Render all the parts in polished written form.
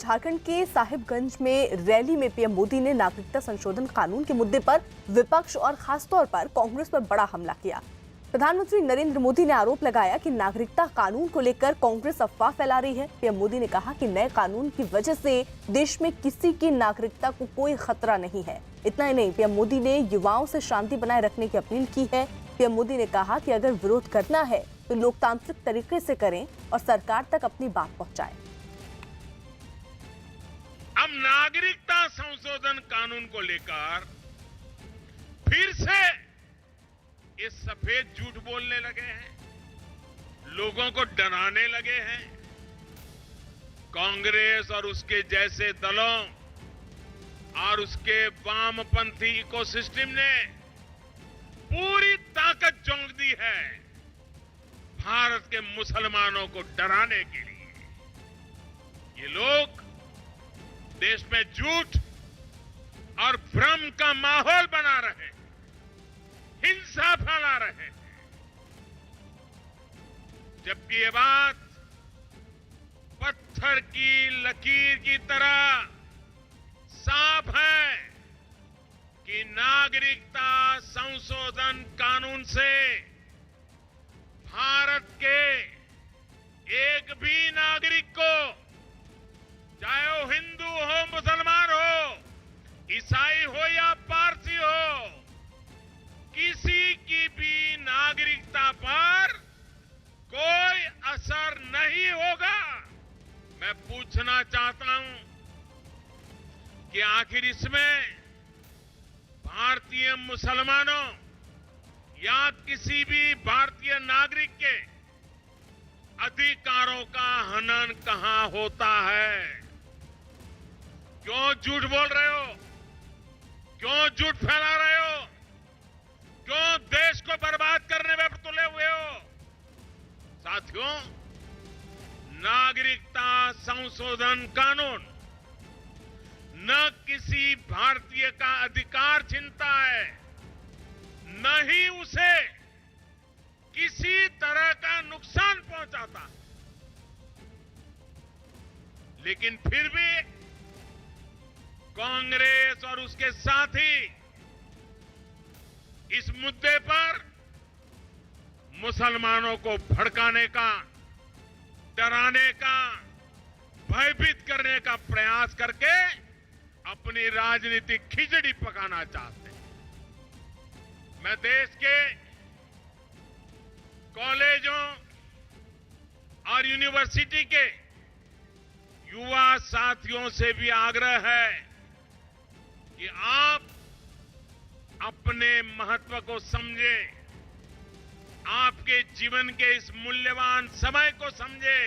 झारखंड के साहिबगंज में रैली में पीएम मोदी ने नागरिकता संशोधन कानून के मुद्दे पर विपक्ष और खासतौर पर कांग्रेस पर बड़ा हमला किया। प्रधानमंत्री नरेंद्र मोदी ने आरोप लगाया कि नागरिकता कानून को लेकर कांग्रेस अफवाह फैला रही है। पीएम मोदी ने कहा कि नए कानून की वजह से देश में किसी की नागरिकता को कोई खतरा नहीं है। इतना ही नहीं, पीएम मोदी ने युवाओं से शांति बनाए रखने की अपील की है। पीएम मोदी ने कहा कि अगर विरोध करना है तो लोकतांत्रिक तरीके से करें और सरकार तक अपनी बात पहुंचाएं। अब नागरिकता संशोधन कानून को लेकर फिर से ये सफेद झूठ बोलने लगे हैं, लोगों को डराने लगे हैं। कांग्रेस और उसके जैसे दलों और उसके वामपंथी इकोसिस्टम ने पूरी ताकत झोंक दी है भारत के मुसलमानों को डराने के लिए। ये लोग देश में झूठ और भ्रम का माहौल बना रहे हैं, हिंसा फैला रहे हैं, जबकि ये बात पत्थर की लकीर की तरह साफ है कि नागरिकता संशोधन कानून से भारत के एक भी नागरिक को, चाहे वो हिंदू हो, मुसलमान हो, ईसाई हो या पारसी हो, किसी की भी नागरिकता पर कोई असर नहीं होगा। मैं पूछना चाहता हूं कि आखिर इसमें भारतीय मुसलमानों या किसी भी भारतीय नागरिक के अधिकारों का हनन कहां होता है? क्यों झूठ बोल रहे हो? क्यों झूठ फैला रहे हो? क्यों देश को बर्बाद करने में तुले हुए हो? साथियों, नागरिकता संशोधन कानून न किसी भारतीय का अधिकार छीनता है, न ही उसे किसी तरह का नुकसान पहुंचाता है। लेकिन फिर भी कांग्रेस और उसके साथी इस मुद्दे पर मुसलमानों को भड़काने का, डराने का, भयभीत करने का प्रयास करके अपनी राजनीतिक खिचड़ी पकाना चाहते हैं। मैं देश के कॉलेजों और यूनिवर्सिटी के युवा साथियों से भी आग्रह है कि आप अपने महत्व को समझें, आपके जीवन के इस मूल्यवान समय को समझें।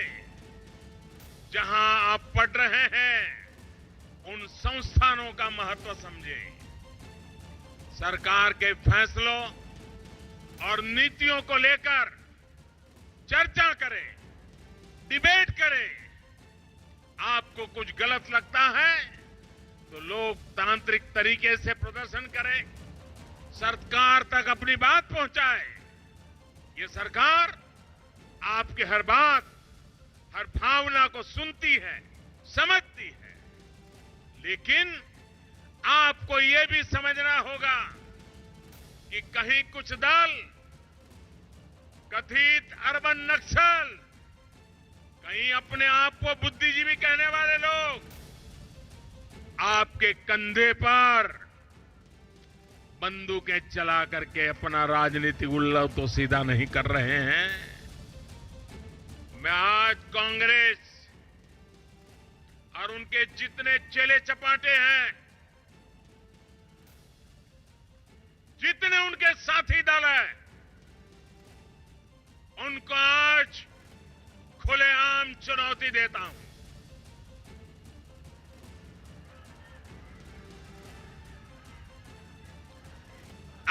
जहां आप पढ़ रहे हैं उन संस्थानों का महत्व समझें। सरकार के फैसलों और नीतियों को लेकर चर्चा करें, डिबेट करें। आपको कुछ गलत लगता है तो लोकतांत्रिक तरीके से प्रदर्शन करें, सरकार तक अपनी बात पहुंचाए। ये सरकार आपके हर बात, हर भावना को सुनती है, समझती है। लेकिन आपको ये भी समझना होगा कि कहीं कुछ दल, कथित अर्बन नक्सल, कहीं अपने आप को बुद्धिजीवी कहने वाले लोग आपके कंधे पर बंदूकें चला करके अपना राजनीतिक उल्लू तो सीधा नहीं कर रहे हैं। मैं आज कांग्रेस और उनके जितने चेले चपाटे हैं, जितने उनके साथी दल हैं, उनको आज खुलेआम चुनौती देता हूं।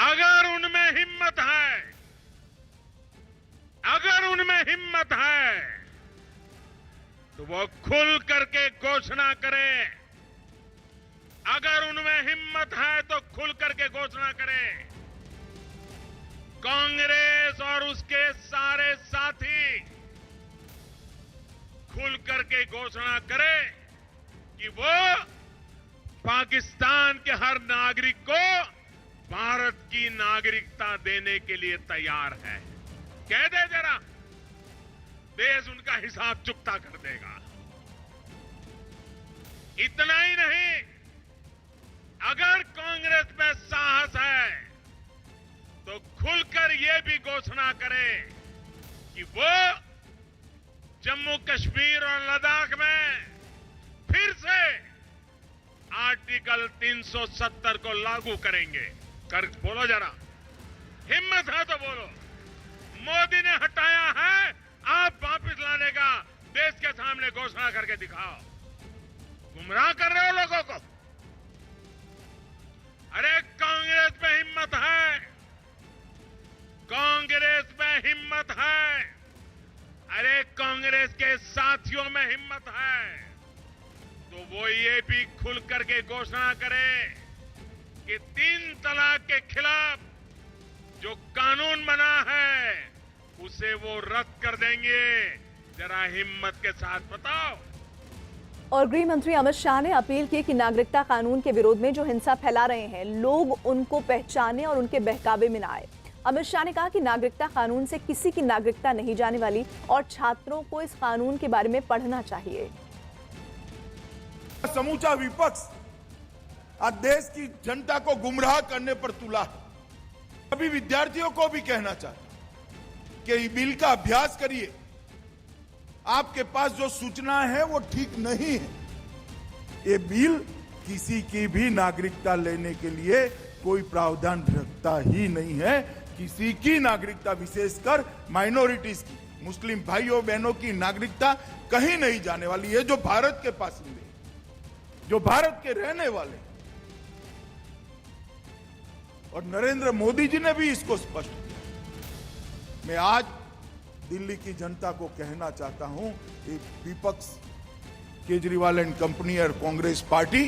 अगर उनमें हिम्मत है, अगर उनमें हिम्मत है तो वो खुल करके घोषणा करें। अगर उनमें हिम्मत है तो खुल करके घोषणा करें। कांग्रेस और उसके सारे साथी खुल करके घोषणा करें कि वो पाकिस्तान के हर नागरिक को भारत की नागरिकता देने के लिए तैयार है। कह दे जरा, देश उनका हिसाब चुकता कर देगा। इतना ही नहीं, अगर कांग्रेस में साहस है तो खुलकर यह भी घोषणा करे कि वो जम्मू कश्मीर और लद्दाख में फिर से आर्टिकल 370 को लागू करेंगे। बोलो जरा, हिम्मत है तो बोलो। मोदी ने हटाया है, आप वापस लाने का देश के सामने घोषणा करके दिखाओ। गुमराह कर रहे हो लोगों को। अरे कांग्रेस में हिम्मत है, कांग्रेस में हिम्मत है। अरे कांग्रेस के साथियों में हिम्मत है तो वो ये भी खुल करके घोषणा करे कि 3 तलाक के खिलाफ जो कानून बना है उसे वो रद्द कर देंगे। जरा हिम्मत के साथ बताओ। और गृह मंत्री अमित शाह ने अपील की कि नागरिकता कानून के विरोध में जो हिंसा फैला रहे हैं, लोग उनको पहचाने और उनके बहकावे में न आए। अमित शाह ने कहा कि नागरिकता कानून से किसी की नागरिकता नहीं जाने वाली और छात्रों को इस कानून के बारे में पढ़ना चाहिए। समूचा विपक्ष आज देश की जनता को गुमराह करने पर तुला है। अभी विद्यार्थियों को भी कहना चाहता हूं कि इस बिल का अभ्यास करिए। आपके पास जो सूचना है वो ठीक नहीं है। ये बिल किसी की भी नागरिकता लेने के लिए कोई प्रावधान रखता ही नहीं है। किसी की नागरिकता, विशेषकर माइनॉरिटीज की, मुस्लिम भाइयों बहनों की नागरिकता कहीं नहीं जाने वाली है। जो भारत के बासिंदे, जो भारत के रहने वाले, और नरेंद्र मोदी जी ने भी इसको स्पष्ट किया। मैं आज दिल्ली की जनता को कहना चाहता हूं, एक विपक्ष, केजरीवाल एंड कंपनी और कांग्रेस पार्टी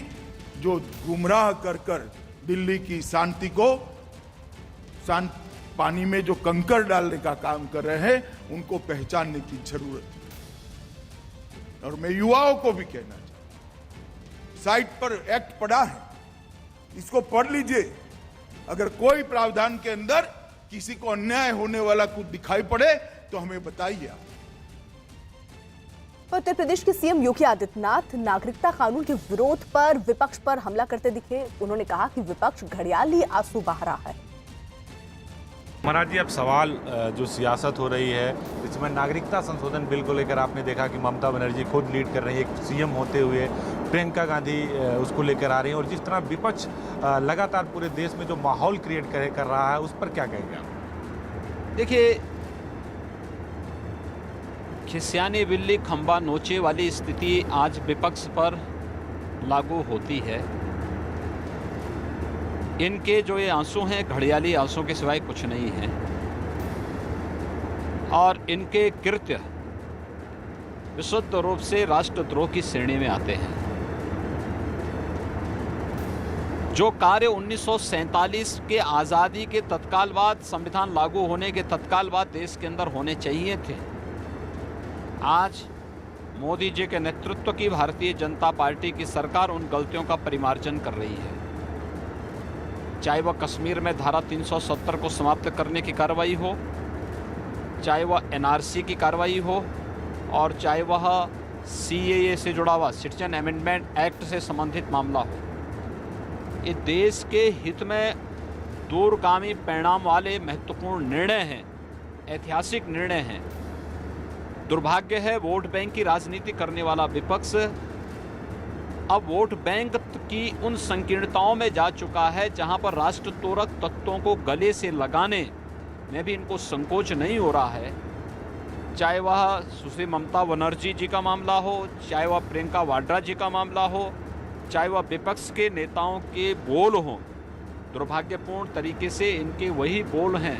जो गुमराह कर कर दिल्ली की शांति को, पानी में जो कंकर डालने का काम कर रहे हैं, उनको पहचानने की जरूरत है। और मैं युवाओं को भी कहना चाहता हूं, साइट पर एक्ट पड़ा है, इसको पढ़ लीजिए। अगर कोई प्रावधान के अंदर किसी को अन्याय होने वाला कुछ दिखाई पड़े तो हमें बताइए। उत्तर प्रदेश के सीएम योगी आदित्यनाथ नागरिकता कानून के विरोध पर विपक्ष पर हमला करते दिखे। उन्होंने कहा कि विपक्ष घड़ियाली आंसू बहा रहा है। महाराज जी, अब सवाल जो सियासत हो रही है इसमें नागरिकता संशोधन बिल को लेकर आपने देखा कि ममता बनर्जी खुद लीड कर रही है, एक सीएम होते हुए प्रियंका गांधी उसको लेकर आ रही हैं, और जिस तरह विपक्ष लगातार पूरे देश में जो माहौल क्रिएट कर रहा है, उस पर क्या कहेंगे आप? देखिए, खिसियानी बिल्ली खंबा नोचे वाली स्थिति आज विपक्ष पर लागू होती है। इनके जो ये आंसू हैं, घड़ियाली आंसू के सिवाय कुछ नहीं है, और इनके कृत्य विशुद्ध रूप से राष्ट्रद्रोह की श्रेणी में आते हैं। जो कार्य 1947 के आज़ादी के तत्काल बाद, संविधान लागू होने के तत्काल बाद देश के अंदर होने चाहिए थे, आज मोदी जी के नेतृत्व की भारतीय जनता पार्टी की सरकार उन गलतियों का परिमार्जन कर रही है। चाहे वह कश्मीर में धारा 370 को समाप्त करने की कार्रवाई हो, चाहे वह एनआरसी की कार्रवाई हो, और चाहे वह सीएए से जुड़ा हुआ सिटीजन अमेंडमेंट एक्ट से संबंधित मामला हो। ये देश के हित में दूरगामी परिणाम वाले महत्वपूर्ण निर्णय हैं, ऐतिहासिक निर्णय हैं। दुर्भाग्य है, वोट बैंक की राजनीति करने वाला विपक्ष अब वोट बैंक की उन संकीर्णताओं में जा चुका है जहां पर राष्ट्रतोरक तत्वों को गले से लगाने में भी इनको संकोच नहीं हो रहा है। चाहे वह सुश्री ममता बनर्जी जी का मामला हो, चाहे वह प्रियंका वाड्रा जी का मामला हो, चाहे वह विपक्ष के नेताओं के बोल हों, दुर्भाग्यपूर्ण तरीके से इनके वही बोल हैं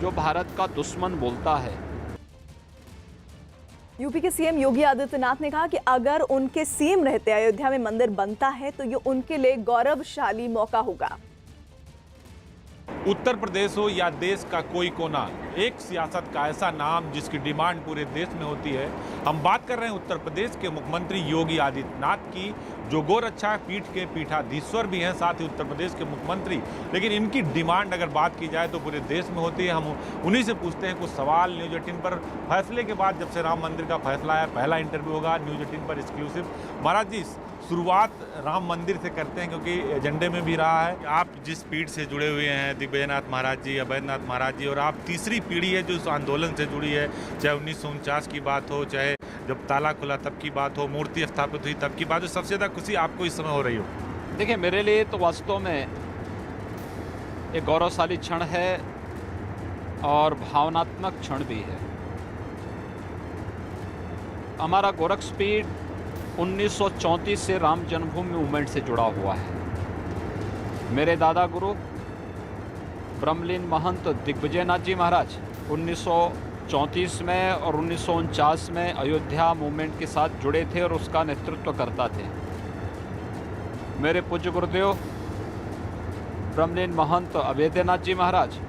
जो भारत का दुश्मन बोलता है। यूपी के सीएम योगी आदित्यनाथ ने कहा कि अगर उनके सीएम रहते अयोध्या में मंदिर बनता है तो ये उनके लिए गौरवशाली मौका होगा। उत्तर प्रदेश हो या देश का कोई कोना, एक सियासत का ऐसा नाम जिसकी डिमांड पूरे देश में होती है। हम बात कर रहे हैं उत्तर प्रदेश के मुख्यमंत्री योगी आदित्यनाथ की, जो गोरक्षा पीठ के पीठाधीश्वर भी हैं, साथ ही उत्तर प्रदेश के मुख्यमंत्री। लेकिन इनकी डिमांड अगर बात की जाए तो पूरे देश में होती है। हम उन्हीं से पूछते हैं कुछ सवाल। न्यूज़ 18 पर फैसले के बाद, जब से राम मंदिर का फैसला आया, पहला इंटरव्यू होगा न्यूज़ 18 पर एक्सक्लूसिव। महाराज जी, शुरुआत राम मंदिर से करते हैं क्योंकि एजेंडे में भी रहा है। आप जिस पीढ़ी से जुड़े हुए हैं, दिग्विजयनाथ महाराज जी, अभयनाथ महाराज जी, और आप तीसरी पीढ़ी है जो इस आंदोलन से जुड़ी है, चाहे 1949 की बात हो, चाहे जब ताला खुला तब की बात हो, मूर्ति स्थापित हुई तब की बात हो, सबसे ज़्यादा खुशी आपको इस समय हो रही हो? देखिए, मेरे लिए तो वास्तव में एक गौरवशाली क्षण है और भावनात्मक क्षण भी है। हमारा गोरक्षपीठ 1934 से राम जन्मभूमि मूवमेंट से जुड़ा हुआ है। मेरे दादा गुरु ब्रह्मलीन महंत दिग्विजयनाथ जी महाराज 1934 में और 1949 में अयोध्या मूवमेंट के साथ जुड़े थे और उसका नेतृत्व करता थे। मेरे पूज्य गुरुदेव ब्रह्मलीन महंत अभेद्यनाथ जी महाराज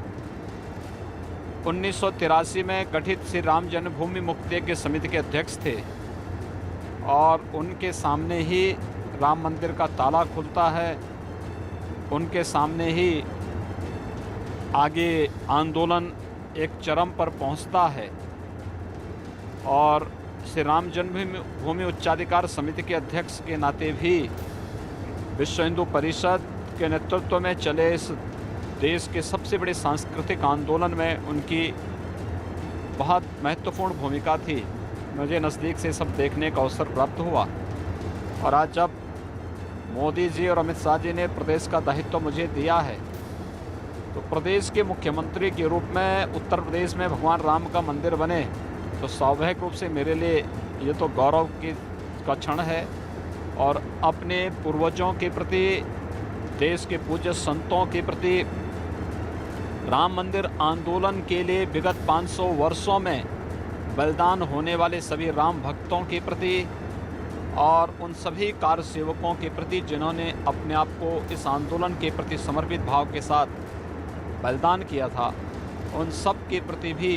1983 में गठित श्री राम जन्मभूमि मुक्ति के समिति के अध्यक्ष थे और उनके सामने ही राम मंदिर का ताला खुलता है, उनके सामने ही आगे आंदोलन एक चरम पर पहुंचता है और श्री राम जन्मभूमि उच्चाधिकार समिति के अध्यक्ष के नाते भी विश्व हिंदू परिषद के नेतृत्व में चले इस देश के सबसे बड़े सांस्कृतिक आंदोलन में उनकी बहुत महत्वपूर्ण भूमिका थी। मुझे नज़दीक से सब देखने का अवसर प्राप्त हुआ और आज जब मोदी जी और अमित शाह जी ने प्रदेश का दायित्व मुझे दिया है तो प्रदेश के मुख्यमंत्री के रूप में उत्तर प्रदेश में भगवान राम का मंदिर बने तो स्वाभाविक रूप से मेरे लिए ये तो गौरव का क्षण है। और अपने पूर्वजों के प्रति, देश के पूज्य संतों के प्रति, राम मंदिर आंदोलन के लिए विगत 500 वर्षों में बलिदान होने वाले सभी राम भक्तों के प्रति और उन सभी कार्य सेवकों के प्रति जिन्होंने अपने आप को इस आंदोलन के प्रति समर्पित भाव के साथ बलिदान किया था, उन सब के प्रति भी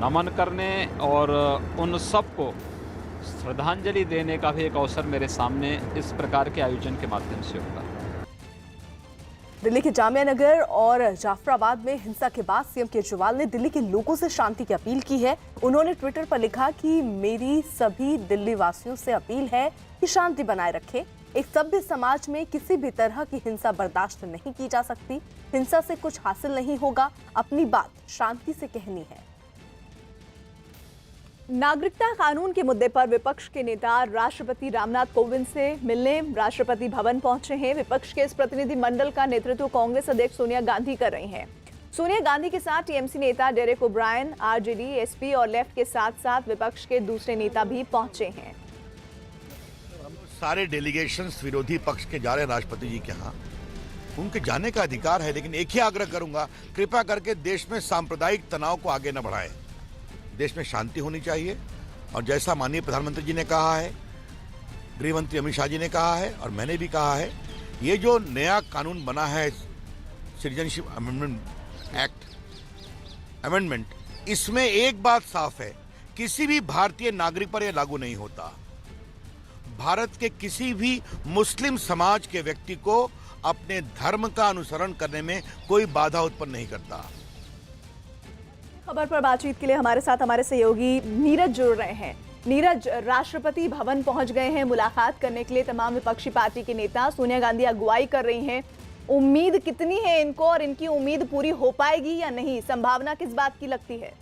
नमन करने और उन सब को श्रद्धांजलि देने का भी एक अवसर मेरे सामने इस प्रकार के आयोजन के माध्यम से होगा। दिल्ली के जामिया नगर और जाफराबाद में हिंसा के बाद सीएम केजरीवाल ने दिल्ली के लोगों से शांति की अपील की है। उन्होंने ट्विटर पर लिखा कि मेरी सभी दिल्ली वासियों से अपील है कि शांति बनाए रखें। एक सभ्य समाज में किसी भी तरह की हिंसा बर्दाश्त नहीं की जा सकती। हिंसा से कुछ हासिल नहीं होगा, अपनी बात शांति से कहनी है। नागरिकता कानून के मुद्दे पर विपक्ष के नेता राष्ट्रपति रामनाथ कोविंद से मिलने राष्ट्रपति भवन पहुंचे हैं। विपक्ष के इस प्रतिनिधि मंडल का नेतृत्व कांग्रेस अध्यक्ष सोनिया गांधी कर रही हैं। सोनिया गांधी के साथ टीएमसी नेता डेरेक ओब्रायन, आरजेडी, एसपी और लेफ्ट के साथ साथ विपक्ष के दूसरे नेता भी पहुंचे हैं। सारे डेलीगेशंस विरोधी पक्ष के जा रहे हैं राष्ट्रपति जी के यहाँ, उनके जाने का अधिकार है, लेकिन एक ही आग्रह करूंगा, कृपया करके देश में सांप्रदायिक तनाव को आगे न बढ़ाएं। देश में शांति होनी चाहिए और जैसा माननीय प्रधानमंत्री जी ने कहा है, गृह मंत्री अमित शाह जी ने कहा है और मैंने भी कहा है, ये जो नया कानून बना है सिटीजनशिप अमेंडमेंट, इसमें एक बात साफ है, किसी भी भारतीय नागरिक पर यह लागू नहीं होता। भारत के किसी भी मुस्लिम समाज के व्यक्ति को अपने धर्म का अनुसरण करने में कोई बाधा उत्पन्न नहीं करता। खबर पर बातचीत के लिए हमारे साथ हमारे सहयोगी नीरज जुड़ रहे हैं। नीरज, राष्ट्रपति भवन पहुंच गए हैं मुलाकात करने के लिए। तमाम विपक्षी पार्टी के नेता, सोनिया गांधी अगुवाई कर रही हैं। उम्मीद कितनी है इनको और इनकी उम्मीद पूरी हो पाएगी या नहीं? संभावना किस बात की लगती है?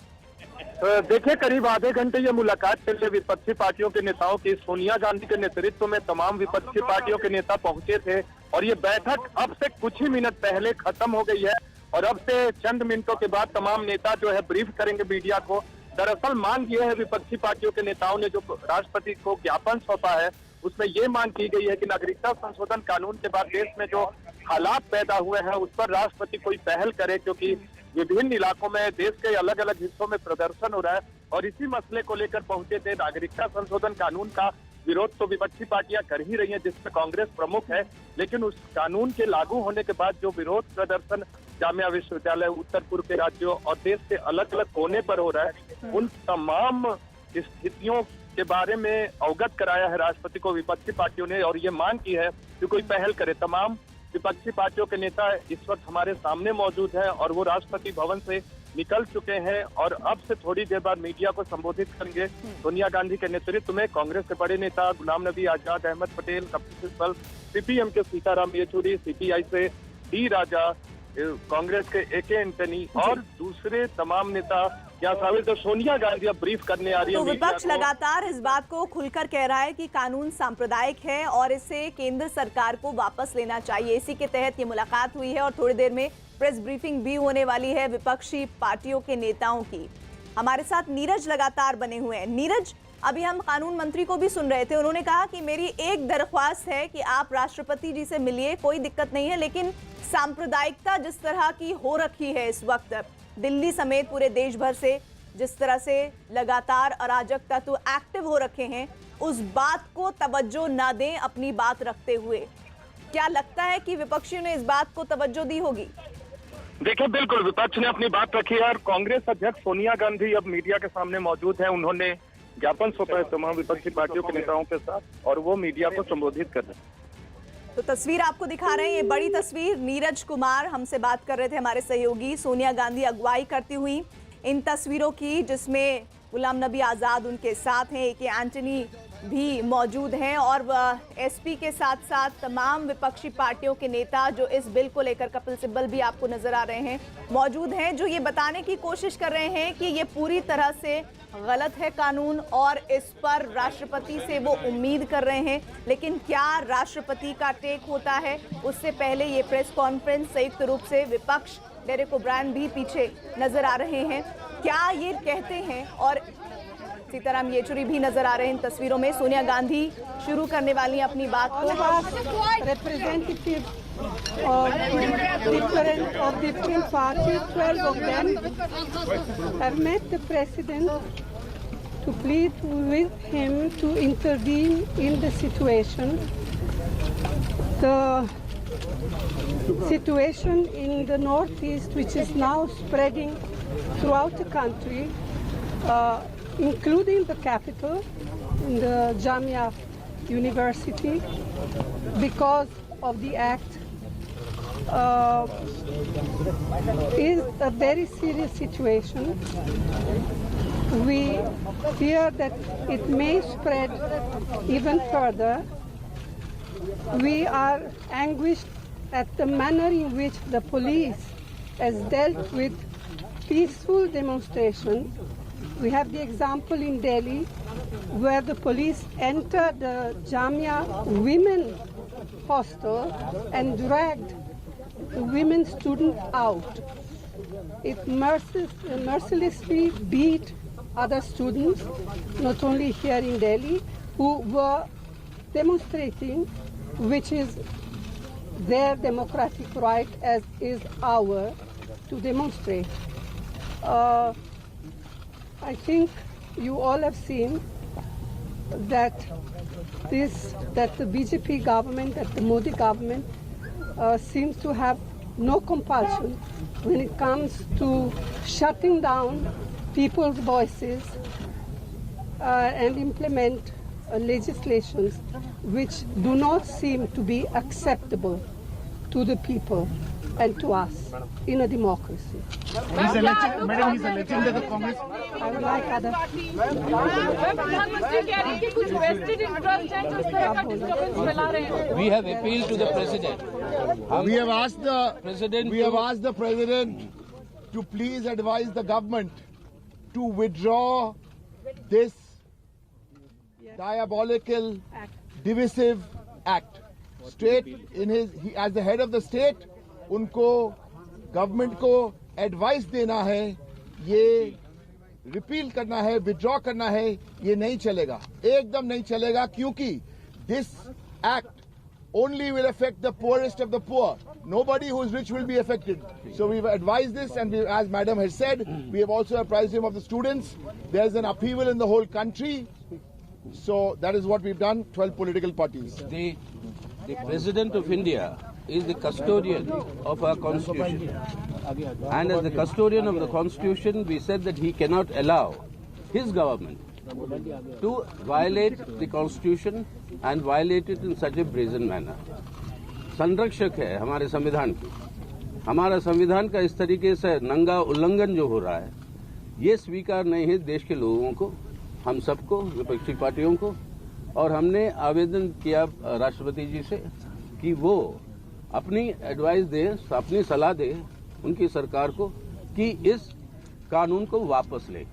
देखिए, करीब आधे घंटे ये मुलाकात के लिए विपक्षी पार्टियों के नेताओं की, सोनिया गांधी के नेतृत्व में तमाम विपक्षी पार्टियों के नेता पहुंचे थे और ये बैठक अब से कुछ ही मिनट पहले खत्म हो गई है और अब से चंद मिनटों के बाद तमाम नेता जो है ब्रीफ करेंगे मीडिया को। दरअसल मांग ये है, विपक्षी पार्टियों के नेताओं ने जो राष्ट्रपति को ज्ञापन सौंपा है उसमें ये मांग की गई है कि नागरिकता संशोधन कानून के बाद देश में जो हालात पैदा हुए हैं उस पर राष्ट्रपति कोई पहल करे, क्योंकि विभिन्न इलाकों में देश के अलग अलग हिस्सों में प्रदर्शन हो रहा है और इसी मसले को लेकर पहुंचे थे। नागरिकता संशोधन कानून का विरोध तो विपक्षी पार्टियां कर ही रही हैं, जिसमें कांग्रेस प्रमुख है, लेकिन उस कानून के लागू होने के बाद जो विरोध प्रदर्शन जामिया विश्वविद्यालय, उत्तर पूर्व के राज्यों और देश के अलग अलग कोने पर हो रहा है, उन तमाम स्थितियों के बारे में अवगत कराया है राष्ट्रपति को विपक्षी पार्टियों ने, और ये मांग की है कि कोई पहल करे। तमाम विपक्षी पार्टियों के नेता इस वक्त हमारे सामने मौजूद हैं और वो राष्ट्रपति भवन से निकल चुके हैं और अब से थोड़ी देर बाद मीडिया को संबोधित करेंगे। सोनिया गांधी के नेतृत्व में कांग्रेस के बड़े नेता गुलाम नबी आजाद, अहमद पटेल, कपिल सिब्बल, सीपीएम के सीताराम येचुरी, सीपीआई से डी राजा, कांग्रेस के एके एंटनी और दूसरे तमाम नेता क्या शामिल। तो सोनिया गांधी अब ब्रीफ करने आ रही है। तो विपक्ष लगातार इस बात को खुलकर कह रहा है कि कानून सांप्रदायिक है और इसे केंद्र सरकार को वापस लेना चाहिए। इसी के तहत ये मुलाकात हुई है और थोड़ी देर में प्रेस ब्रीफिंग भी होने वाली है विपक्षी पार्टियों के नेताओं की। हमारे साथ नीरज लगातार बने हुए हैं। नीरज, अभी हम कानून मंत्री को भी सुन रहे थे, उन्होंने कहा कि मेरी एक दरख्वास्त है कि आप राष्ट्रपति जी से मिलिए, कोई दिक्कत नहीं है, लेकिन सांप्रदायिकता जिस तरह की हो रखी है इस वक्त दिल्ली समेत पूरे देश भर से, जिस तरह से लगातार अराजक तत्व एक्टिव हो रखे हैं, उस बात को तवज्जो ना दें अपनी बात रखते हुए। क्या लगता है कि विपक्षियों ने इस बात को तवज्जो दी होगी? देखिए, बिल्कुल विपक्ष ने अपनी बात रखी है और कांग्रेस अध्यक्ष सोनिया गांधी अब मीडिया के सामने मौजूद है। उन्होंने ज्ञापन सौंपा है तमाम विपक्षी पार्टियों के नेताओं के साथ और वो मीडिया को संबोधित कर रहे हैं। तो तस्वीर आपको दिखा रहे हैं, ये बड़ी तस्वीर। नीरज कुमार हमसे बात कर रहे थे, हमारे सहयोगी। सोनिया गांधी अगुवाई करती हुई इन तस्वीरों की, जिसमें गुलाम नबी आज़ाद उनके साथ हैं, एके एंटनी भी मौजूद हैं और एसपी के साथ साथ तमाम विपक्षी पार्टियों के नेता जो इस बिल को लेकर, कपिल सिब्बल भी आपको नजर आ रहे हैं, मौजूद हैं, जो ये बताने की कोशिश कर रहे हैं कि ये पूरी तरह से गलत है कानून और इस पर राष्ट्रपति से वो उम्मीद कर रहे हैं। लेकिन क्या राष्ट्रपति का टेक होता है, उससे पहले ये प्रेस कॉन्फ्रेंस संयुक्त रूप से विपक्ष, डेरेक ओब्रायन भी पीछे नजर आ रहे हैं, क्या ये कहते हैं, और सीताराम येचुरी भी नजर आ रहे हैं इन तस्वीरों में। सोनिया गांधी शुरू करने वाली हैं अपनी बात को। Representative of different parties, 12 of them have met the president to plead with him to intervene in the situation. The situation in the Northeast, which is now spreading throughout the country, including the capital, the Jamia University, because of the act, is a very serious situation. We fear that it may spread even further. We are anguished at the manner in which the police has dealt with peaceful demonstrations. We have the example in Delhi where the police entered the Jamia women hostel and dragged the women students out. It mercilessly beat other students, not only here in Delhi, who were demonstrating, which is their democratic right as is ours to demonstrate. I think you all have seen that the BJP government, that the Modi government seems to have no compulsion when it comes to shutting down people's voices and implement legislations which do not seem to be acceptable to the people and to us in a democracy. Madam, he's alleging that the Congress. I would like other. प्रधानमंत्री कह रही है कि कुछ vested interest है जो इस तरह का डिस्टर्बेंस फैला रहे हैं। We have appealed to the president. We have asked the president to please advise the government to withdraw this diabolical, divisive act. State as the head of the state, उनको government को advice देना है, ये repeal करना है, withdraw करना है, ये नहीं चलेगा, एकदम नहीं चलेगा, क्योंकि this act only will affect the poorest of the poor. Nobody who is rich will be affected. So we've advised this, and as Madam has said, we have also apprised him of the students. There's an upheaval in the whole country. So that is what we've done, 12 political parties. The President of India is the custodian of our constitution. And as the custodian of the constitution, we said that he cannot allow his government to violate the constitution and violate it in such a brazen manner. संरक्षक है हमारे संविधान की, हमारा संविधान का इस तरीके से नंगा उल्लंघन जो हो रहा है, ये स्वीकार नहीं है देश के लोगों को, हम सबको, विपक्षी पार्टियों को। और हमने आवेदन किया राष्ट्रपति जी से कि वो अपनी एडवाइस दे, अपनी सलाह दे उनकी सरकार को कि इस कानून को वापस ले।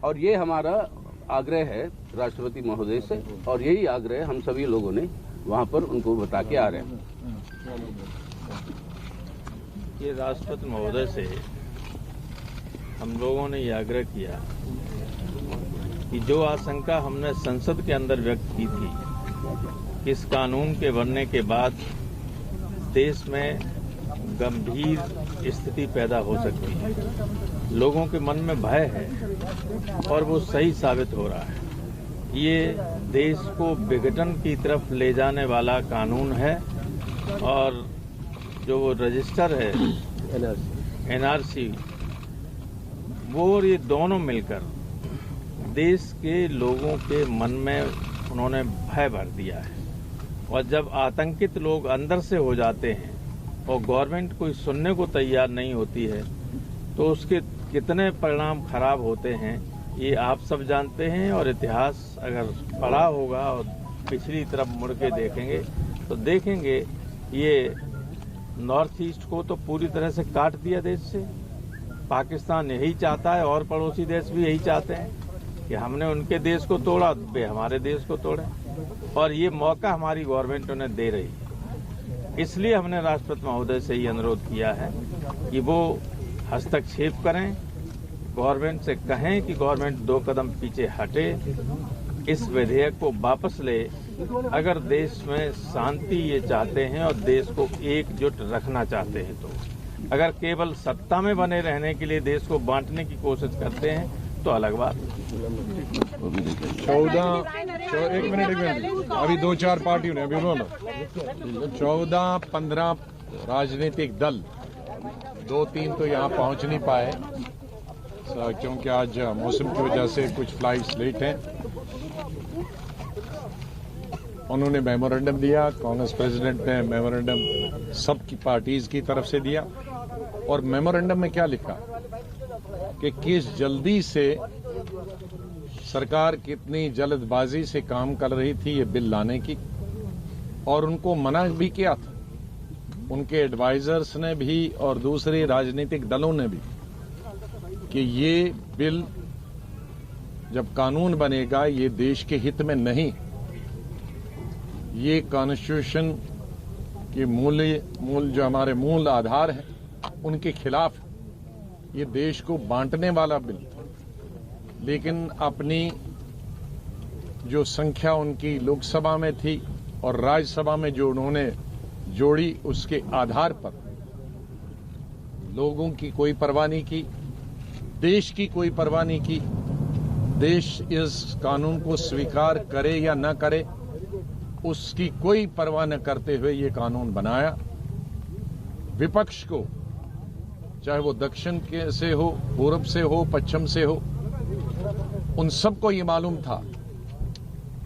और ये हमारा आग्रह है राष्ट्रपति महोदय से, और यही आग्रह हम सभी लोगों ने वहां पर उनको बता के आ रहे हैं। ये राष्ट्रपति महोदय से हम लोगों ने ये आग्रह किया कि जो आशंका हमने संसद के अंदर व्यक्त की थी कि इस कानून के बनने के बाद देश में गंभीर स्थिति पैदा हो सकती है, लोगों के मन में भय है और वो सही साबित हो रहा है। ये देश को विघटन की तरफ ले जाने वाला कानून है और जो वो रजिस्टर है एनआरसी, वो और ये दोनों मिलकर देश के लोगों के मन में उन्होंने भय भर दिया है। और जब आतंकित लोग अंदर से हो जाते हैं और गवर्नमेंट कोई सुनने को तैयार नहीं होती है, तो उसके कितने परिणाम खराब होते हैं ये आप सब जानते हैं। और इतिहास अगर पढ़ा होगा और पिछली तरफ मुड़ के देखेंगे तो देखेंगे ये नॉर्थ ईस्ट को तो पूरी तरह से काट दिया देश से। पाकिस्तान यही चाहता है और पड़ोसी देश भी यही चाहते हैं कि हमने उनके देश को तोड़ा, वे हमारे देश को तोड़े। और ये मौका हमारी गवर्नमेंट उन्हें दे रही है। इसलिए हमने राष्ट्रपति महोदय से ये अनुरोध किया है कि वो हस्तक्षेप करें, गवर्नमेंट से कहें कि गवर्नमेंट 2 कदम पीछे हटे, इस विधेयक को वापस ले। अगर देश में शांति ये चाहते हैं और देश को एकजुट रखना चाहते हैं तो, अगर केवल सत्ता में बने रहने के लिए देश को बांटने की कोशिश करते हैं तो अलग बात। 1 मिनट अभी 2-4 पार्टियों ने अभी बोलो 14-15 राजनीतिक दल, 2-3 तो यहाँ पहुँच नहीं पाए क्योंकि आज मौसम की वजह से कुछ फ्लाइट्स लेट हैं। उन्होंने मेमोरेंडम दिया, कांग्रेस प्रेसिडेंट ने मेमोरेंडम सबकी पार्टीज की तरफ से दिया। और मेमोरेंडम में क्या लिखा कि किस जल्दी से सरकार कितनी जल्दबाजी से काम कर रही थी ये बिल लाने की, और उनको मना भी किया था, उनके एडवाइजर्स ने भी और दूसरे राजनीतिक दलों ने भी, कि ये बिल जब कानून बनेगा ये देश के हित में नहीं, ये कॉन्स्टिट्यूशन के मूल जो हमारे मूल आधार हैं उनके खिलाफ, ये देश को बांटने वाला बिल। लेकिन अपनी जो संख्या उनकी लोकसभा में थी और राज्यसभा में जो उन्होंने जोड़ी, उसके आधार पर लोगों की कोई परवाह नहीं की, देश की कोई परवाह नहीं की। देश इस कानून को स्वीकार करे या न करे उसकी कोई परवाह न करते हुए ये कानून बनाया। विपक्ष को, चाहे वो दक्षिण से हो, पूर्व से हो, पश्चिम से हो, उन सबको ये मालूम था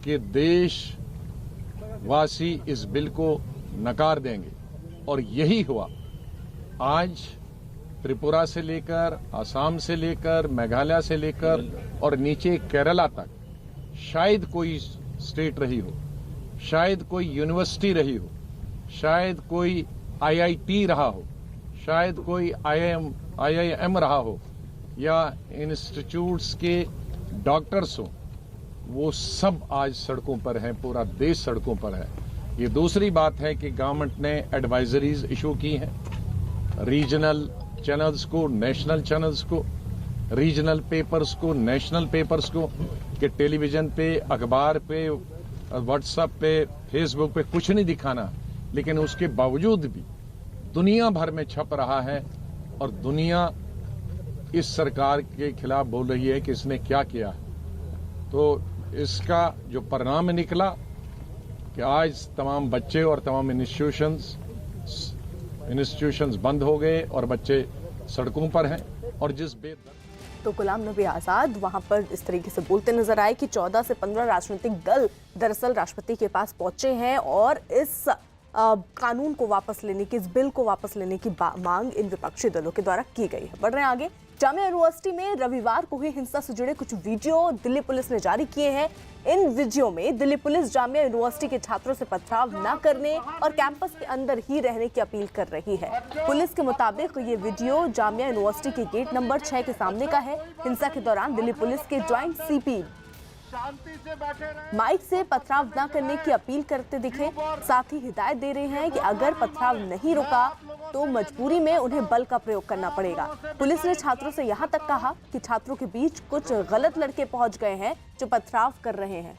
कि देशवासी इस बिल को नकार देंगे, और यही हुआ। आज त्रिपुरा से लेकर, असम से लेकर, मेघालय से लेकर और नीचे केरला तक शायद कोई स्टेट रही हो, शायद कोई यूनिवर्सिटी रही हो, शायद कोई आईआईटी रहा हो, शायद कोई आईआईएम रहा हो, या इंस्टीट्यूट्स के डॉक्टर्स हो, वो सब आज सड़कों पर हैं, पूरा देश सड़कों पर है। ये दूसरी बात है कि गवर्नमेंट ने एडवाइजरीज इशू की हैं रीजनल चैनल्स को, नेशनल चैनल्स को, रीजनल पेपर्स को, नेशनल पेपर्स को, कि टेलीविजन पे, अखबार पे, व्हाट्सएप पे, फेसबुक पे कुछ नहीं दिखाना। लेकिन उसके बावजूद भी दुनिया भर में छप रहा है और दुनिया इस सरकार के खिलाफ बोल रही है कि इसने क्या किया। तो इसका जो परिणाम निकला कि आज तमाम बच्चे और तमाम इंस्टीट्यूशंस इंस्टीट्यूशंस बंद हो गए और बच्चे सड़कों पर हैं। और तो गुलाम नबी आजाद वहां पर इस तरीके से बोलते नजर आए कि 14 से 15 राजनीतिक दल दरअसल राष्ट्रपति के पास पहुंचे हैं और इस कानून को वापस लेने की, इस बिल को वापस लेने की मांग इन विपक्षी दलों के द्वारा की गई है। बढ़ रहे हैं आगे। जामिया यूनिवर्सिटी में रविवार को हुई हिंसा से जुड़े कुछ वीडियो दिल्ली पुलिस ने जारी किए हैं। इन वीडियो में दिल्ली पुलिस जामिया यूनिवर्सिटी के छात्रों से पथराव न करने और कैंपस के अंदर ही रहने की अपील कर रही है। पुलिस के मुताबिक ये वीडियो जामिया यूनिवर्सिटी के गेट नंबर 6 के सामने का है। हिंसा के दौरान दिल्ली पुलिस के ज्वाइंट सीपी माइक से पथराव न करने की अपील करते दिखे, साथ ही हिदायत दे रहे हैं कि अगर पथराव नहीं रुका तो मजबूरी में उन्हें बल का प्रयोग करना पड़ेगा। पुलिस ने छात्रों से यहां तक कहा कि छात्रों के बीच कुछ गलत लड़के पहुंच गए हैं जो पथराव कर रहे हैं।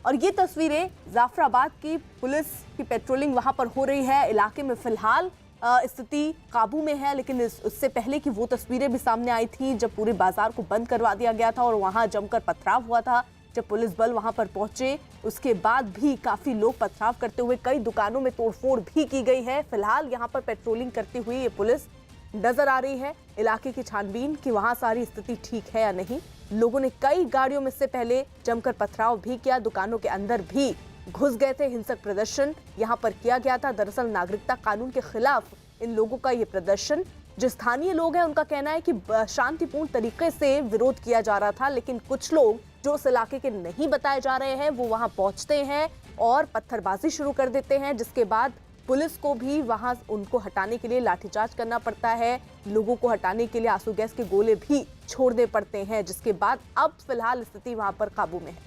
और ये तस्वीरें जाफराबाद की पुलिस की पेट्रोलिंग वहां पर हो रही है। इलाके में फिलहाल स्थिति काबू में है, लेकिन उससे पहले की वो तस्वीरें भी सामने आई थी जब पूरे बाजार को बंद करवा दिया गया था और वहां जमकर पथराव हुआ था। जब पुलिस बल वहां पर पहुंचे उसके बाद भी काफी लोग पथराव करते हुए, कई दुकानों में तोड़फोड़ भी की गई है। फिलहाल यहां पर पेट्रोलिंग करती हुई ये पुलिस नजर आ रही है। इलाके की छानबीन कि वहां सारी स्थिति ठीक है या नहीं। लोगों ने कई गाड़ियों में से पहले जमकर पथराव भी किया, दुकानों के अंदर भी घुस गए थे। हिंसक प्रदर्शन यहां पर किया गया था। दरअसल नागरिकता कानून के खिलाफ इन लोगों का ये प्रदर्शन, जो स्थानीय लोग हैं उनका कहना है कि शांतिपूर्ण तरीके से विरोध किया जा रहा था, लेकिन कुछ लोग जो उस इलाके के नहीं बताए जा रहे हैं वो वहां पहुंचते हैं और पत्थरबाजी शुरू कर देते हैं, जिसके बाद पुलिस को भी वहां उनको हटाने के लिए लाठीचार्ज करना पड़ता है। लोगों को हटाने के लिए आंसू गैस के गोले भी छोड़ने पड़ते हैं, जिसके बाद अब फिलहाल स्थिति वहां पर काबू में है।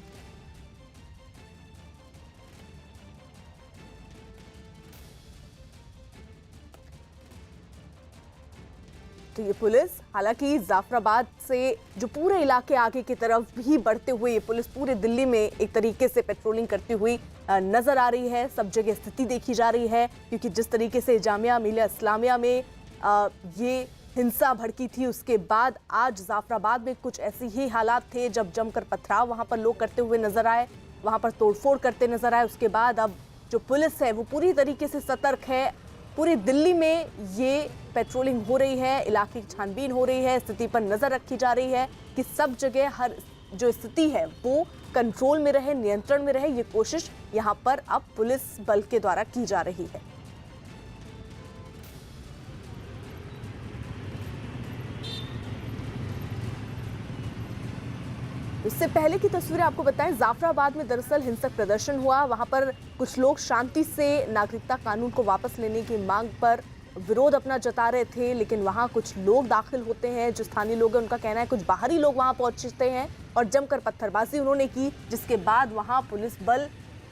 तो ये पुलिस हालांकि जाफराबाद से जो पूरे इलाके आगे की तरफ भी बढ़ते हुए ये पुलिस पूरे दिल्ली में एक तरीके से पेट्रोलिंग करती हुई नजर आ रही है। सब जगह स्थिति देखी जा रही है, क्योंकि जिस तरीके से जामिया मिलिया इस्लामिया में ये हिंसा भड़की थी, उसके बाद आज जाफराबाद में कुछ ऐसे ही हालात थे जब जमकर पथराव वहां पर लोग करते हुए नजर आए, वहां पर तोड़फोड़ करते नजर आए। उसके बाद अब जो पुलिस है वो पूरी तरीके से सतर्क है। पूरी दिल्ली में ये पेट्रोलिंग हो रही है, इलाके की छानबीन हो रही है, स्थिति पर नजर रखी जा रही है कि सब जगह हर जो स्थिति है वो कंट्रोल में रहे, नियंत्रण में रहे। ये कोशिश यहाँ पर अब पुलिस बल के द्वारा की जा रही है। इससे पहले की तस्वीरें आपको बताएं, जाफराबाद में दरअसल हिंसक प्रदर्शन हुआ। वहां पर कुछ लोग शांति से नागरिकता कानून को वापस लेने की मांग पर विरोध अपना जता रहे थे, लेकिन वहां कुछ लोग दाखिल होते हैं जो स्थानीय लोग हैं, उनका कहना है कुछ बाहरी लोग वहां पहुंचते हैं और जमकर पत्थरबाजी उन्होंने की, जिसके बाद वहां पुलिस बल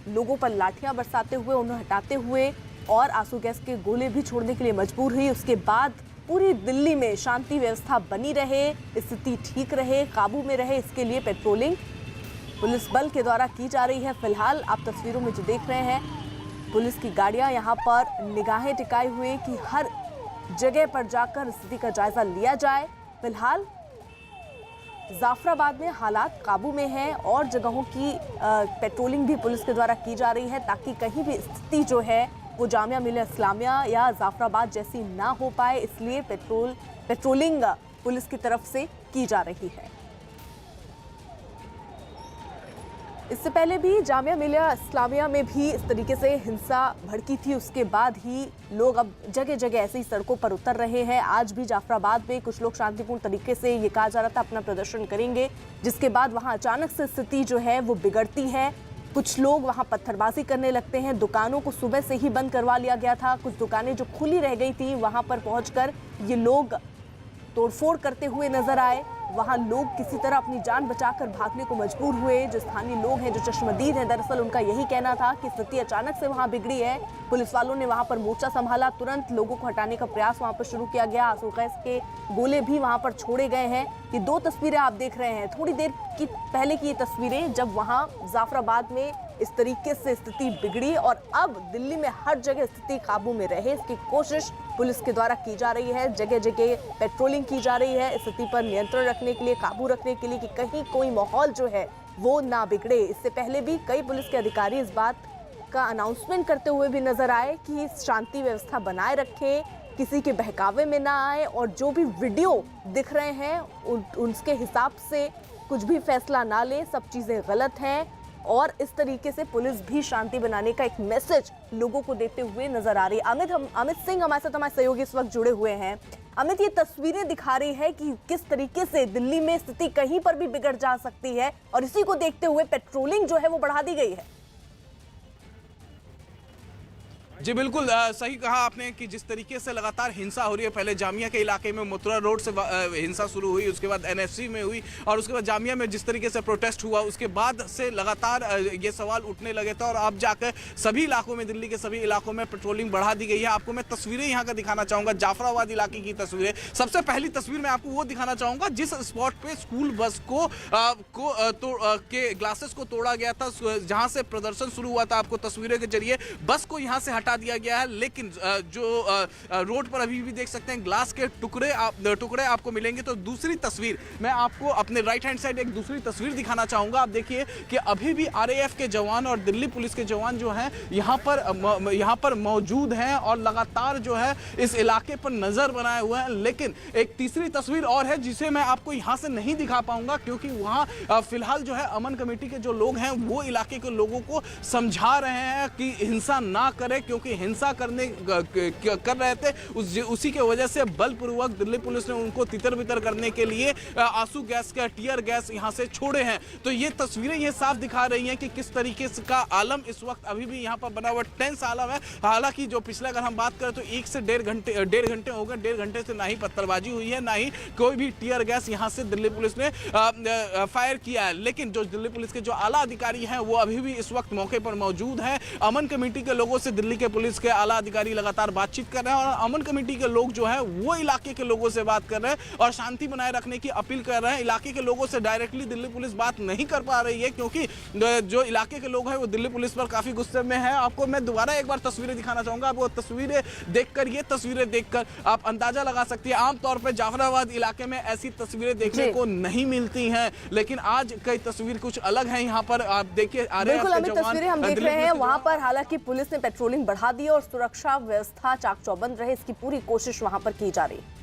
लोगों पर लाठियां बरसाते हुए, उन्हें हटाते हुए और आंसू गैस के गोले भी छोड़ने के लिए मजबूर हुई। उसके बाद पूरी दिल्ली में शांति व्यवस्था बनी रहे, स्थिति ठीक रहे, काबू में रहे, इसके लिए पेट्रोलिंग पुलिस बल के द्वारा की जा रही है। फिलहाल आप तस्वीरों में जो देख रहे हैं, पुलिस की गाड़ियां यहां पर निगाहें टिकाए हुए कि हर जगह पर जाकर स्थिति का जायजा लिया जाए। फिलहाल जाफराबाद में हालात काबू में हैं और जगहों की पेट्रोलिंग भी पुलिस के द्वारा की जा रही है, ताकि कहीं भी स्थिति जो है वो जामिया मिलिया इस्लामिया या जाफराबाद जैसी ना हो पाए, इसलिए पेट्रोलिंग पुलिस की तरफ से की जा रही है। इससे पहले भी जामिया मिलिया इस्लामिया में भी इस तरीके से हिंसा भड़की थी, उसके बाद ही लोग अब जगह जगह ऐसे ही सड़कों पर उतर रहे हैं। आज भी जाफराबाद में कुछ लोग शांतिपूर्ण तरीके से, ये कहा जा रहा था, अपना प्रदर्शन करेंगे, जिसके बाद वहां अचानक से स्थिति जो है वो बिगड़ती है। कुछ लोग वहां पत्थरबाजी करने लगते हैं। दुकानों को सुबह से ही बंद करवा लिया गया था। कुछ दुकानें जो खुली रह गई थी वहां पर पहुंचकर ये लोग तोड़फोड़ करते हुए नजर आए। वहां लोग किसी तरह अपनी जान बचाकर भागने को मजबूर हुए। जो स्थानीय लोग हैं, जो चश्मदीद हैं, दरअसल उनका यही कहना था कि स्थिति अचानक से वहां बिगड़ी है। पुलिस वालों ने वहां पर मोर्चा संभाला, तुरंत लोगों को हटाने का प्रयास वहां पर शुरू किया गया। आंसू गैस के गोले भी वहां पर छोड़े गए हैं। ये दो तस्वीरें आप देख रहे हैं, थोड़ी देर की पहले की ये तस्वीरें जब वहां जाफराबाद में इस तरीके से स्थिति बिगड़ी और अब दिल्ली में हर जगह स्थिति काबू में रहे, इसकी कोशिश पुलिस के द्वारा की जा रही है। जगह जगह पेट्रोलिंग की जा रही है स्थिति पर नियंत्रण रखने के लिए, काबू रखने के लिए कि कहीं कोई माहौल जो है वो ना बिगड़े। इससे पहले भी कई पुलिस के अधिकारी इस बात का अनाउंसमेंट करते हुए भी नजर आए कि शांति व्यवस्था बनाए रखें, किसी के बहकावे में ना आए और जो भी वीडियो दिख रहे हैं उसके हिसाब से कुछ भी फैसला ना ले, सब चीजें गलत हैं। और इस तरीके से पुलिस भी शांति बनाने का एक मैसेज लोगों को देते हुए नजर आ रही है। अमित सिंह हमारे साथ, हमारे सहयोगी इस वक्त जुड़े हुए हैं। अमित, ये तस्वीरें दिखा रही है कि किस तरीके से दिल्ली में स्थिति कहीं पर भी बिगड़ जा सकती है और इसी को देखते हुए पेट्रोलिंग जो है वो बढ़ा दी गई है। जी बिल्कुल सही कहा आपने कि जिस तरीके से लगातार हिंसा हो रही है, पहले जामिया के इलाके में मथुरा रोड से हिंसा शुरू हुई, उसके बाद एनएफसी में हुई और उसके बाद जामिया में जिस तरीके से प्रोटेस्ट हुआ, उसके बाद से लगातार ये सवाल उठने लगे थे और अब जाकर सभी इलाकों में, दिल्ली के सभी इलाकों में पेट्रोलिंग बढ़ा दी गई है। आपको मैं तस्वीरें यहाँ का दिखाना चाहूँगा, जाफराबाद इलाके की तस्वीरें। सबसे पहली तस्वीर मैं आपको वो दिखाना चाहूँगा जिस स्पॉट पे स्कूल बस के ग्लासेस को तोड़ा गया था, जहाँ से प्रदर्शन शुरू हुआ था। आपको तस्वीरों के जरिए बस को यहाँ से हटा दिया गया है, लेकिन जो रोड पर अभी भी देख सकते हैं ग्लास के टुकड़े आपको मिलेंगे। तो दूसरी तस्वीर मैं आपको अपने राइट हैंड साइड एक दूसरी तस्वीर दिखाना चाहूंगा। आप देखिए कि अभी भी आरएएफ के जवान और दिल्ली पुलिस के जवान जो हैं यहाँ पर मौजूद हैं और लगातार जो है इस इलाके पर नजर बनाए हुए हैं। लेकिन एक तीसरी तस्वीर और है जिसे मैं आपको यहाँ से नहीं दिखा पाऊंगा, क्योंकि वहाँ फिलहाल जो है अमन कमेटी के जो लोग हैं वो इलाके के लोगों को समझा रहे हैं कि हिंसा ना करे, क्योंकि हिंसा कर रहे थे, उसी के वजह से बलपूर्वक दिल्ली पुलिस ने उनको तितर-बितर करने के लिए आंसू गैस का टीयर गैस यहां से छोड़े हैं। तो ये तस्वीरें ये साफ दिखा रही हैं कि किस तरीके का आलम इस वक्त अभी भी यहां पर बना हुआ टेंस आलम है। हालांकि जो पिछले अगर हम बात करें तो 1 से 1.5 घंटे हो गए, 1.5 घंटे से ना ही पत्थरबाजी हुई है, ना ही कोई भी टीयर गैस यहां से दिल्ली पुलिस ने फायर किया है। लेकिन जो दिल्ली पुलिस के जो आला अधिकारी हैं वो अभी भी इस वक्त मौके पर मौजूद हैं। अमन कमेटी के लोगों से दिल्ली के पुलिस के आला अधिकारी लगातार बातचीत कर रहे हैं और अमन कमेटी के लोग जो है वो इलाके के लोगों से बात कर रहे हैं और शांति बनाए रखने की अपील कर रहे हैं। इलाके के लोगों से डायरेक्टली दिल्ली पुलिस बात नहीं कर पा रही है, क्योंकि जो इलाके के लोग हैं वो दिल्ली पुलिस पर काफी गुस्से में है। आपको मैं दोबारा एक बार तस्वीरें दिखाना चाहूंगा। आपको तस्वीरें देखकर आप अंदाजा लगा सकती है। आमतौर पर जाफराबाद इलाके में ऐसी तस्वीरें देखने को नहीं मिलती हैं, लेकिन आज कई तस्वीर कुछ अलग है। यहाँ पर आप देखिए बिल्कुल अमित, तस्वीरें हम देख रहे हैं वहां पर हालांकि पुलिस ने पेट्रोलिंग बढ़ा दी और सुरक्षा व्यवस्था चाक चौबंद रहे, इसकी पूरी कोशिश वहां पर की जा रही है।